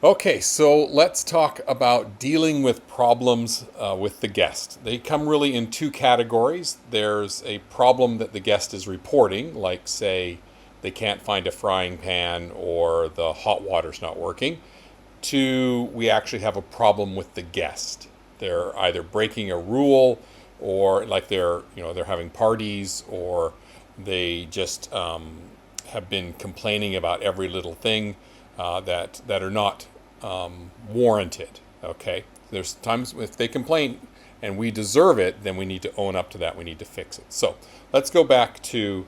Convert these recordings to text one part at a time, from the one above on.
Okay, so let's talk about dealing with problems with the guest. They come really in two categories. There's a problem that the guest is reporting, like, say, they can't find a frying pan or the hot water's not working, to we actually have a problem with the guest. They're either breaking a rule or like they're having parties or they just have been complaining about every little thing that are not warranted. Okay, there's times if they complain and we deserve it, then we need to own up to that. We need to fix it. So let's go back to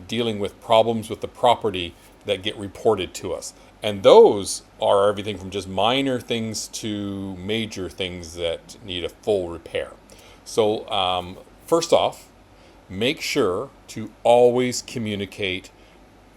dealing with problems with the property that get reported to us. And those are everything from just minor things to major things that need a full repair. So first off, make sure to always communicate.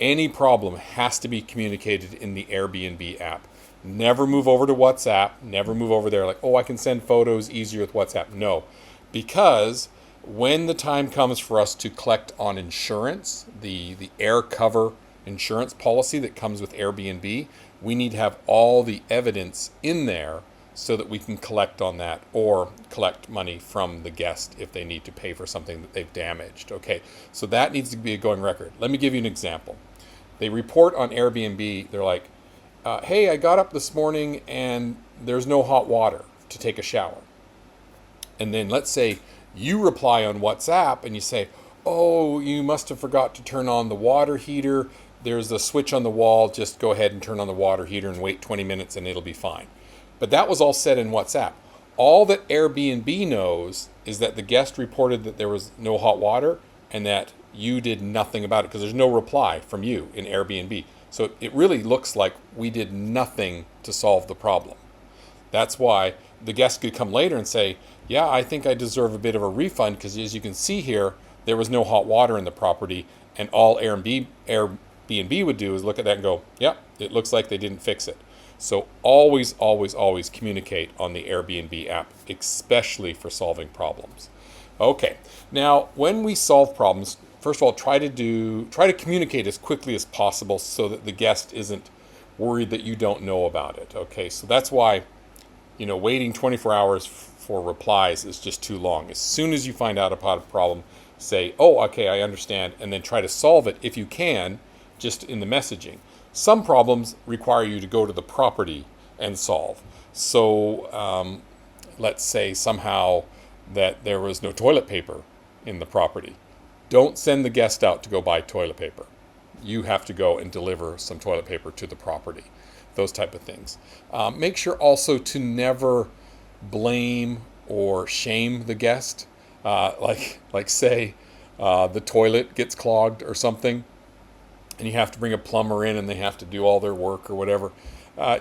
Any problem has to be communicated in the Airbnb app. Never move over to WhatsApp. Never move over there like, oh, I can send photos easier with WhatsApp. No, because when the time comes for us to collect on insurance, the air cover insurance policy that comes with Airbnb, we need to have all the evidence in there so that we can collect on that or collect money from the guest if they need to pay for something that they've damaged. Okay, so that needs to be a going record. Let me give you an example. They report on Airbnb, they're like, hey, I got up this morning and there's no hot water to take a shower. And then let's say you reply on WhatsApp and you say, oh, you must have forgot to turn on the water heater. There's a switch on the wall. Just go ahead and turn on the water heater and wait 20 minutes and it'll be fine. But that was all said in WhatsApp. All that Airbnb knows is that the guest reported that there was no hot water and that you did nothing about it because there's no reply from you in Airbnb. So it really looks like we did nothing to solve the problem. That's why the guest could come later and say, yeah, I think I deserve a bit of a refund because as you can see here, there was no hot water in the property, and all Airbnb would do is look at that and go, yeah, it looks like they didn't fix it. So always, always, always communicate on the Airbnb app, especially for solving problems. Okay, now when we solve problems, first of all, try to communicate as quickly as possible so that the guest isn't worried that you don't know about it. Okay, so that's why, waiting 24 hours for replies is just too long. As soon as you find out about a problem, say, oh, okay, I understand, and then try to solve it if you can, just in the messaging. Some problems require you to go to the property and solve. So let's say somehow that there was no toilet paper in the property. Don't send the guest out to go buy toilet paper. You have to go and deliver some toilet paper to the property. Those type of things. Make sure also to never blame or shame the guest. Like say the toilet gets clogged or something, and you have to bring a plumber in and they have to do all their work or whatever.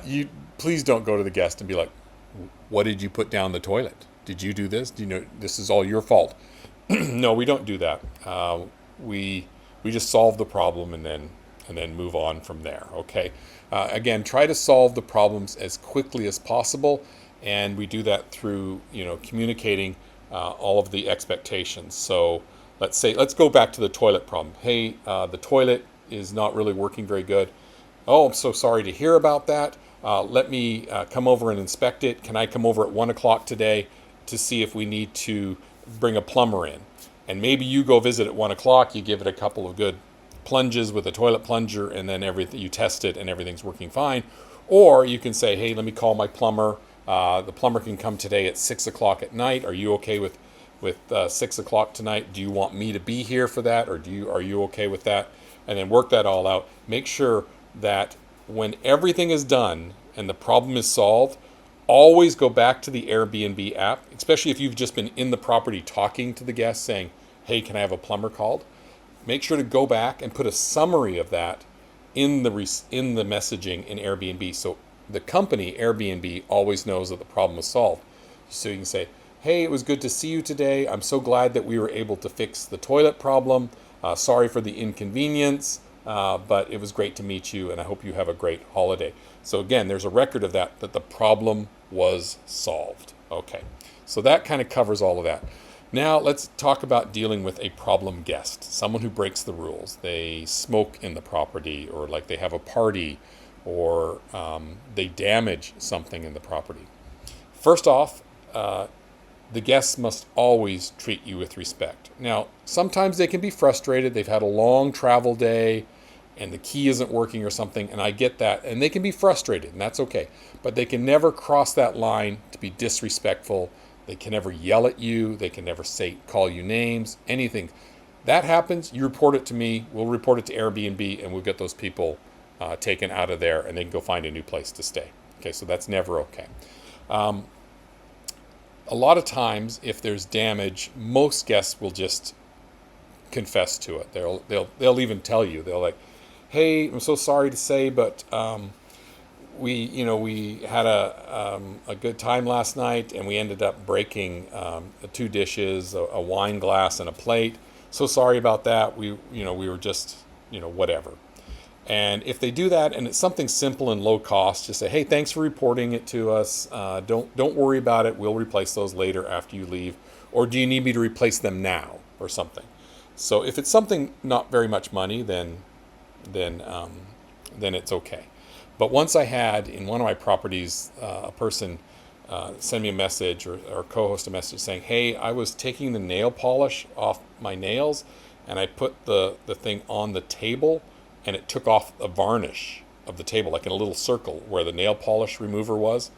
You please don't go to the guest and be like, what did you put down the toilet? Did you do this? Do you know this is all your fault? No, we don't do that. We just solve the problem and then move on from there. Okay. Again, try to solve the problems as quickly as possible, and we do that through communicating all of the expectations. So let's go back to the toilet problem. Hey, the toilet is not really working very good. Oh, I'm so sorry to hear about that. Let me come over and inspect it. Can I come over at 1 o'clock today to see if we need to bring a plumber in? And maybe you go visit at 1 o'clock, you give it a couple of good plunges with a toilet plunger, and then you test it and everything's working fine. Or you can say, hey, let me call my plumber. The plumber can come today at 6 o'clock at night. Are you okay with 6 o'clock tonight? Do you want me to be here for that, or are you okay with that? And then work that all out. Make sure that when everything is done and the problem is solved, always go back to the Airbnb app, especially if you've just been in the property talking to the guest saying, hey, can I have a plumber called? Make sure to go back and put a summary of that in the messaging in Airbnb. So the company, Airbnb, always knows that the problem was solved. So you can say, hey, it was good to see you today. I'm so glad that we were able to fix the toilet problem. Sorry for the inconvenience, but it was great to meet you, and I hope you have a great holiday. So again, there's a record of that the problem was solved. Okay, so that kind of covers all of that. Now let's talk about dealing with a problem guest, someone who breaks the rules. They smoke in the property, or like they have a party, or they damage something in the property. First off, the guests must always treat you with respect. Now, sometimes they can be frustrated. They've had a long travel day and the key isn't working or something, and I get that. And they can be frustrated, and that's okay. But they can never cross that line to be disrespectful. They can never yell at you. They can never call you names, anything. That happens, you report it to me. We'll report it to Airbnb, and we'll get those people taken out of there, and they can go find a new place to stay. Okay, so that's never okay. A lot of times, if there's damage, most guests will just confess to it. They'll even tell you. They'll like, "Hey, I'm so sorry to say, but we had a good time last night, and we ended up breaking two dishes, a wine glass, and a plate. So sorry about that. We were just whatever." And if they do that, and it's something simple and low cost, just say, "Hey, thanks for reporting it to us. Don't worry about it. We'll replace those later after you leave. Or do you need me to replace them now or something?" So if it's something not very much money, then it's okay. But once I had in one of my properties a person send me a message or co-host a message saying, "Hey, I was taking the nail polish off my nails, and I put the thing on the table, and it took off the varnish of the table, like in a little circle where the nail polish remover was.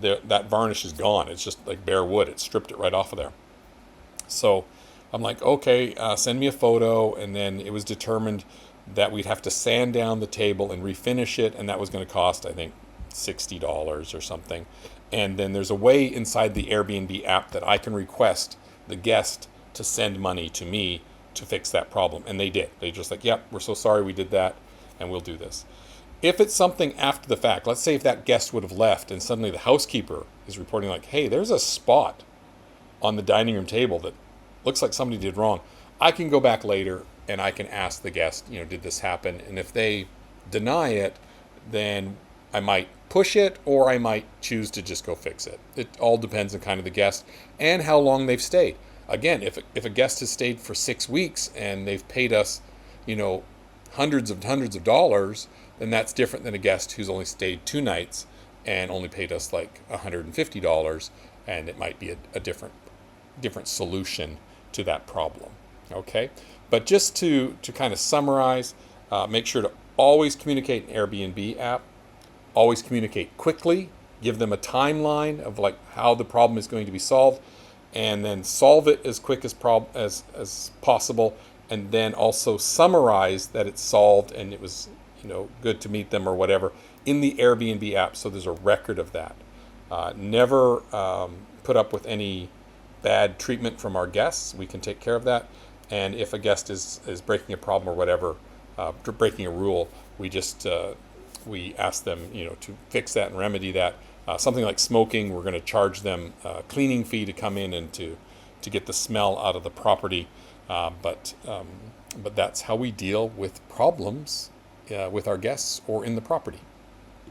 That varnish is gone. It's just like bare wood. It stripped it right off of there." So I'm like, okay, send me a photo. And then it was determined that we'd have to sand down the table and refinish it. And that was going to cost, I think, $60 or something. And then there's a way inside the Airbnb app that I can request the guest to send money to me to fix that problem. And they did. They just like, "Yep, we're so sorry we did that, and we'll do this." If it's something after the fact, let's say if that guest would have left and suddenly the housekeeper is reporting like, "Hey, there's a spot on the dining room table that looks like somebody did wrong," I can go back later and I can ask the guest, did this happen? And if they deny it, then I might push it, or I might choose to just go fix it. It all depends on kind of the guest and how long they've stayed. Again, if a guest has stayed for 6 weeks and they've paid us, hundreds of dollars, then that's different than a guest who's only stayed 2 nights and only paid us like $150, and it might be a different solution to that problem. Okay, but just to kind of summarize, make sure to always communicate in Airbnb app. Always communicate quickly. Give them a timeline of like how the problem is going to be solved, and then solve it as quick as possible, and then also summarize that it's solved and it was good to meet them or whatever in the Airbnb app, so there's a record of that. Never put up with any bad treatment from our guests. We can take care of that. And if a guest is breaking a problem or whatever, breaking a rule, we ask them to fix that and remedy that. Something like smoking, we're going to charge them a cleaning fee to come in and to get the smell out of the property. But that's how we deal with problems with our guests or in the property.